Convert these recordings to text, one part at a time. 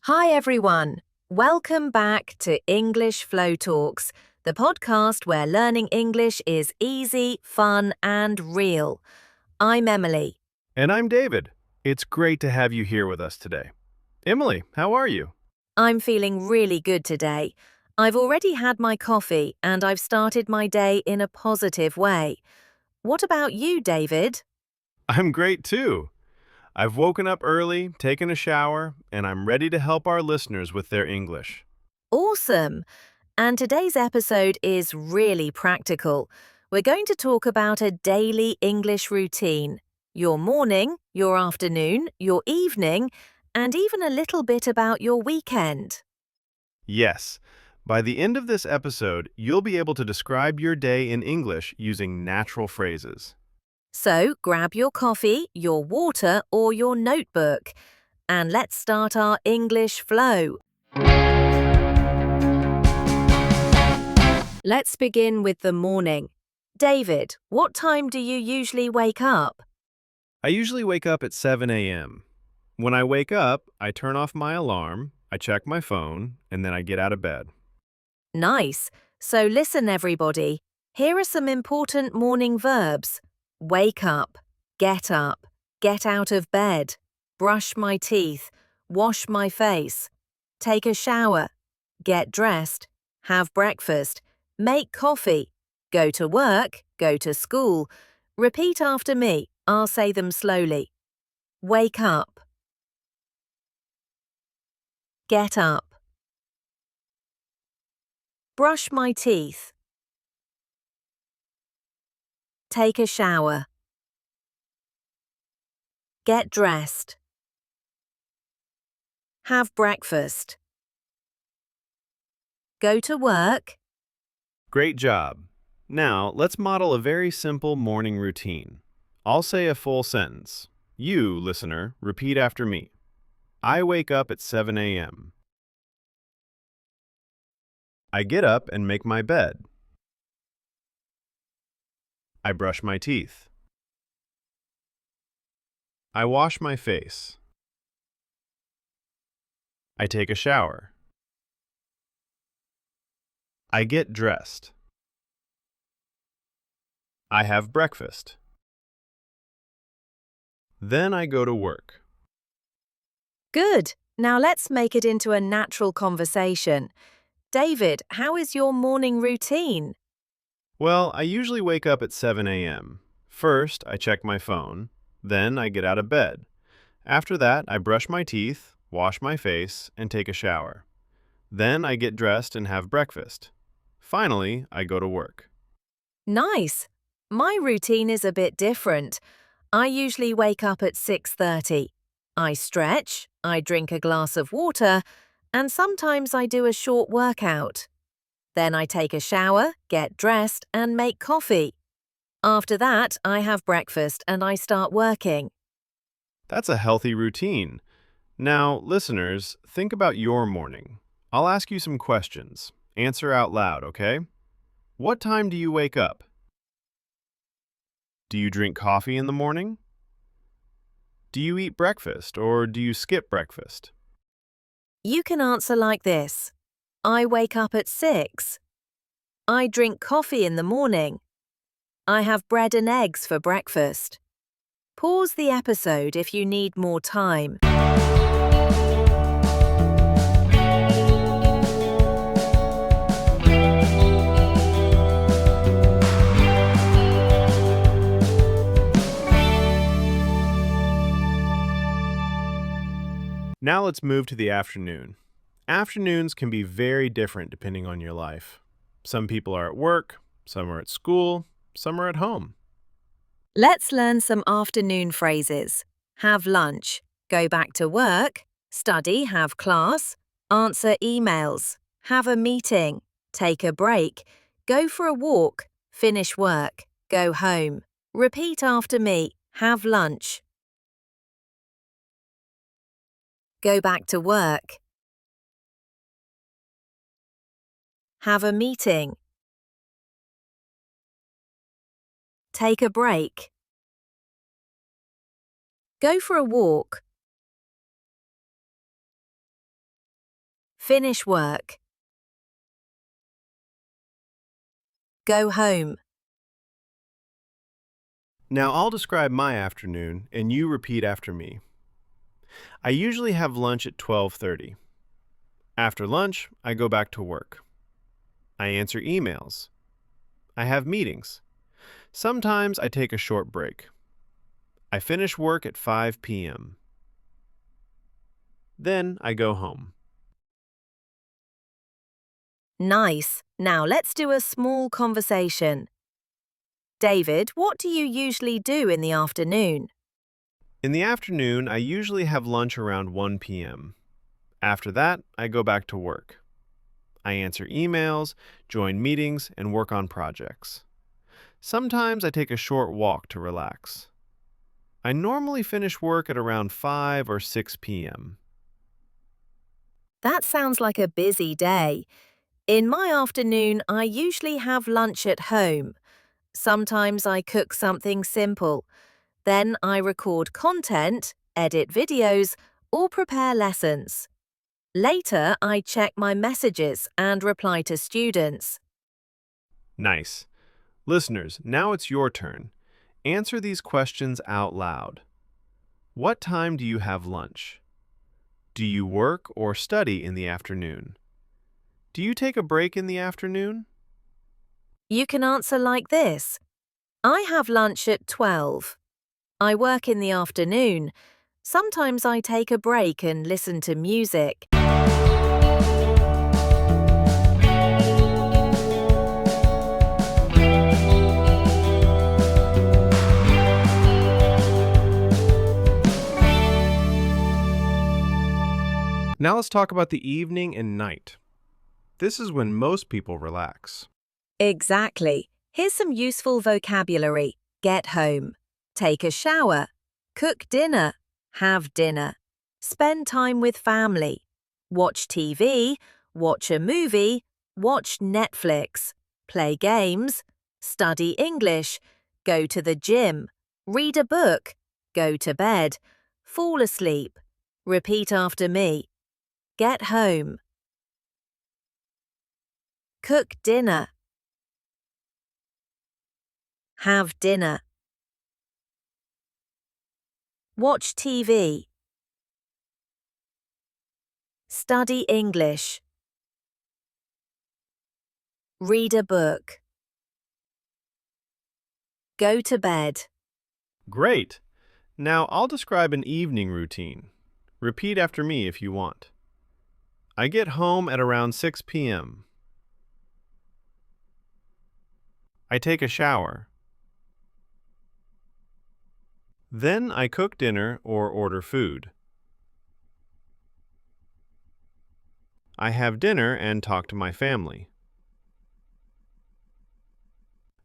Hi everyone. Welcome back to English Flow Talks, the podcast where learning English is easy, fun, and real. I'm Emily. And I'm David. It's great to have you here with us today. Emily, how are you? I'm feeling really good today. I've already had my coffee and I've started my day in a positive way. What about you, David? I'm great too. I've woken up early, taken a shower, and I'm ready to help our listeners with their English. Awesome. And today's episode is really practical. We're going to talk about a daily English routine. Your morning, your afternoon, your evening, and even a little bit about your weekend. Yes, by the end of this episode, you'll be able to describe your day in English using natural phrases. So grab your coffee, your water, or your notebook, and let's start our English flow. Let's begin with the morning. David, what time do you usually wake up? I usually wake up at 7 a.m. When I wake up, I turn off my alarm, I check my phone, and then I get out of bed. Nice. So listen, everybody. Here are some important morning verbs. Wake up, get out of bed, brush my teeth, wash my face, take a shower, get dressed, have breakfast, make coffee, go to work, go to school. Repeat after me. I'll say them slowly. Wake up, get up, brush my teeth, take a shower, get dressed, have breakfast, go to work. Great job. Now, let's model a very simple morning routine. I'll say a full sentence. You, listener, repeat after me. I wake up at 7 a.m. I get up and make my bed. I brush my teeth. I wash my face. I take a shower. I get dressed. I have breakfast. Then I go to work. Good. Now let's make it into a natural conversation. David, how is your morning routine? Well, I usually wake up at 7 a.m. First, I check my phone. Then I get out of bed. After that, I brush my teeth, wash my face, and take a shower. Then I get dressed and have breakfast. Finally, I go to work. Nice. My routine is a bit different. I usually wake up at 6:30. I stretch, I drink a glass of water, and sometimes I do a short workout. Then I take a shower, get dressed, and make coffee. After that, I have breakfast and I start working. That's a healthy routine. Now, listeners, think about your morning. I'll ask you some questions. Answer out loud, okay? What time do you wake up? Do you drink coffee in the morning? Do you eat breakfast or do you skip breakfast? You can answer like this. I wake up at 6. I drink coffee in the morning. I have bread and eggs for breakfast. Pause the episode if you need more time. Now let's move to the afternoon. Afternoons can be very different depending on your life. Some people are at work, some are at school, some are at home. Let's learn some afternoon phrases. Have lunch, go back to work, study, have class, answer emails, have a meeting, take a break, go for a walk, finish work, go home. Repeat after me. Have lunch. Go back to work. Have a meeting. Take a break. Go for a walk. Finish work. Go home. Now I'll describe my afternoon, and you repeat after me. I usually have lunch at 12:30. After lunch, I go back to work. I answer emails. I have meetings. Sometimes I take a short break. I finish work at 5 p.m. Then I go home. Nice. Now let's do a small conversation. David, what do you usually do in the afternoon? In the afternoon, I usually have lunch around 1 p.m. After that, I go back to work. I answer emails, join meetings, and work on projects. Sometimes I take a short walk to relax. I normally finish work at around 5 or 6 p.m. That sounds like a busy day. In my afternoon, I usually have lunch at home. Sometimes I cook something simple. Then I record content, edit videos, or prepare lessons. Later, I check my messages and reply to students. Nice. Listeners, now it's your turn. Answer these questions out loud. What time do you have lunch? Do you work or study in the afternoon? Do you take a break in the afternoon? You can answer like this. I have lunch at 12. I work in the afternoon. Sometimes I take a break and listen to music. Now let's talk about the evening and night. This is when most people relax. Exactly. Here's some useful vocabulary. Get home. Take a shower. Cook dinner. Have dinner. Spend time with family. Watch TV. Watch a movie. Watch Netflix. Play games. Study English. Go to the gym. Read a book. Go to bed. Fall asleep. Repeat after me. Get home. Cook dinner. Have dinner. Watch TV. Study English. Read a book. Go to bed. Great! Now I'll describe an evening routine. Repeat after me if you want. I get home at around 6 p.m. I take a shower. Then I cook dinner or order food. I have dinner and talk to my family.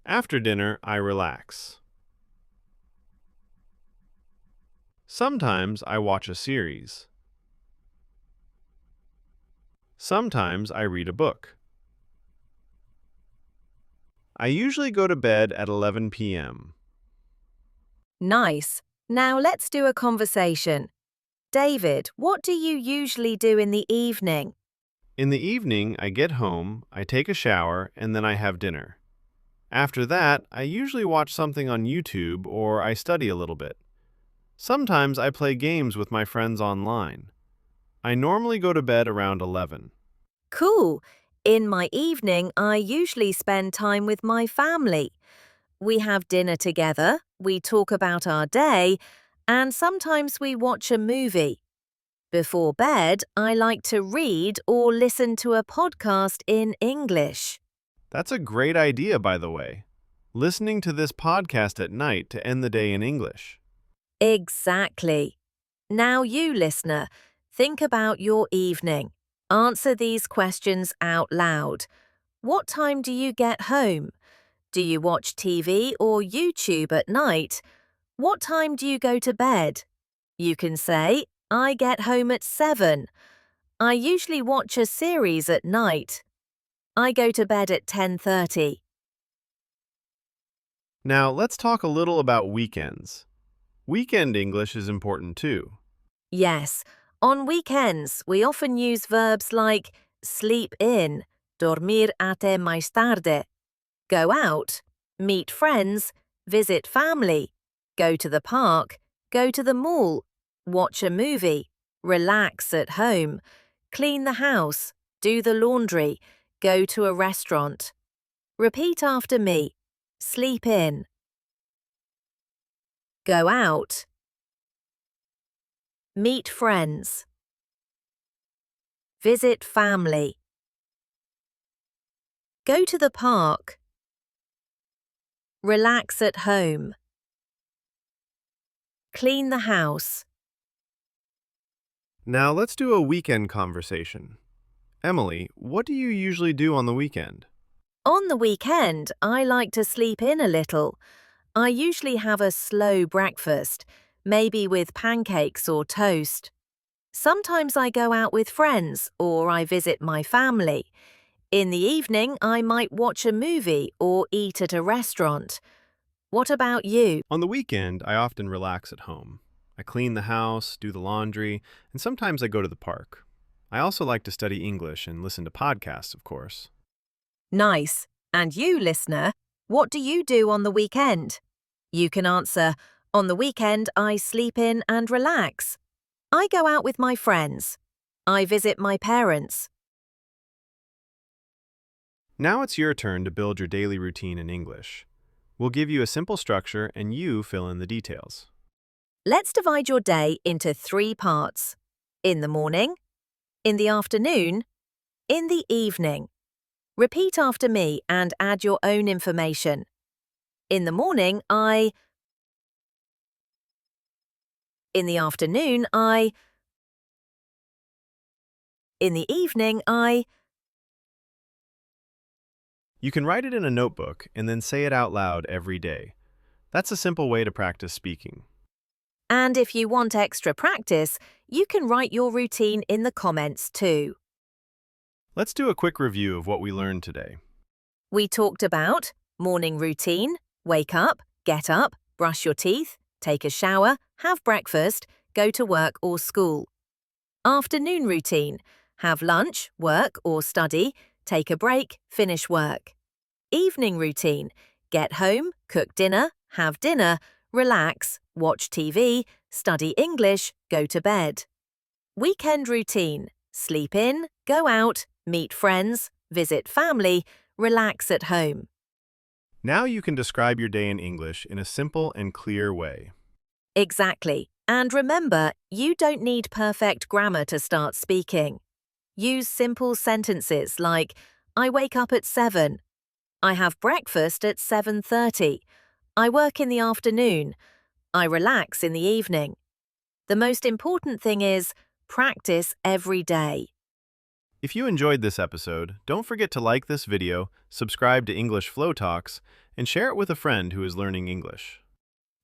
After dinner, I relax. Sometimes I watch a series. Sometimes I read a book. I usually go to bed at 11 p.m. Nice. Now let's do a conversation. David, what do you usually do in the evening? In the evening, I get home, I take a shower, and then I have dinner. After that, I usually watch something on YouTube or I study a little bit. Sometimes I play games with my friends online. I normally go to bed around 11. Cool. In my evening, I usually spend time with my family. We have dinner together, we talk about our day, and sometimes we watch a movie. Before bed, I like to read or listen to a podcast in English. That's a great idea, by the way. Listening to this podcast at night to end the day in English. Exactly. Now you, listener, think about your evening. Answer these questions out loud. What time do you get home? Do you watch TV or YouTube at night? What time do you go to bed? You can say, I get home at 7. I usually watch a series at night. I go to bed at 10:30. Now, let's talk a little about weekends. Weekend English is important too. Yes, On weekends, we often use verbs like sleep in, dormir até mais tarde, go out, meet friends, visit family, go to the park, go to the mall, watch a movie, relax at home, clean the house, do the laundry, go to a restaurant. Repeat after me. Sleep in. Go out. Meet friends. Visit family. Go to the park. Relax at home. Clean the house. Now let's do a weekend conversation. Emily, what do you usually do on the weekend? On the weekend, I like to sleep in a little. I usually have a slow breakfast, maybe with pancakes or toast. Sometimes I go out with friends or I visit my family. In the evening, I might watch a movie or eat at a restaurant. What about you? On the weekend, I often relax at home. I clean the house, do the laundry, and sometimes I go to the park. I also like to study English and listen to podcasts, of course. Nice. And you, listener, what do you do on the weekend? You can answer, on the weekend I sleep in and relax. I go out with my friends. I visit my parents. Now it's your turn to build your daily routine in English. We'll give you a simple structure and you fill in the details. Let's divide your day into 3 parts. In the morning, in the afternoon, in the evening. Repeat after me and add your own information. In the morning, In the afternoon, In the evening, You can write it in a notebook and then say it out loud every day. That's a simple way to practice speaking. And if you want extra practice, you can write your routine in the comments too. Let's do a quick review of what we learned today. We talked about morning routine, wake up, get up, brush your teeth, take a shower, have breakfast, go to work or school. Afternoon routine, have lunch, work or study, take a break, finish work. Evening routine, get home, cook dinner, have dinner, relax, watch TV, study English, go to bed. Weekend routine, sleep in, go out, meet friends, visit family, relax at home. Now you can describe your day in English in a simple and clear way. Exactly. And remember, you don't need perfect grammar to start speaking. Use simple sentences like, I wake up at 7. I have breakfast at 7:30. I work in the afternoon. I relax in the evening. The most important thing is practice every day. If you enjoyed this episode, don't forget to like this video, subscribe to English Flow Talks, and share it with a friend who is learning English.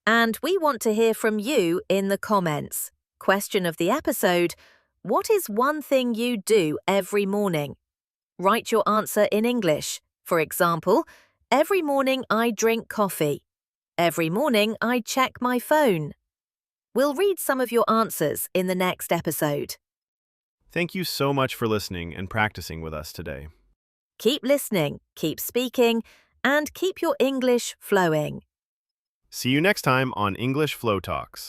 And we want to hear from you in the comments. Question of the episode, what is one thing you do every morning? Write your answer in English. For example, every morning I drink coffee. Every morning I check my phone. We'll read some of your answers in the next episode. Thank you so much for listening and practicing with us today. Keep listening, keep speaking, and keep your English flowing. See you next time on English Flow Talks.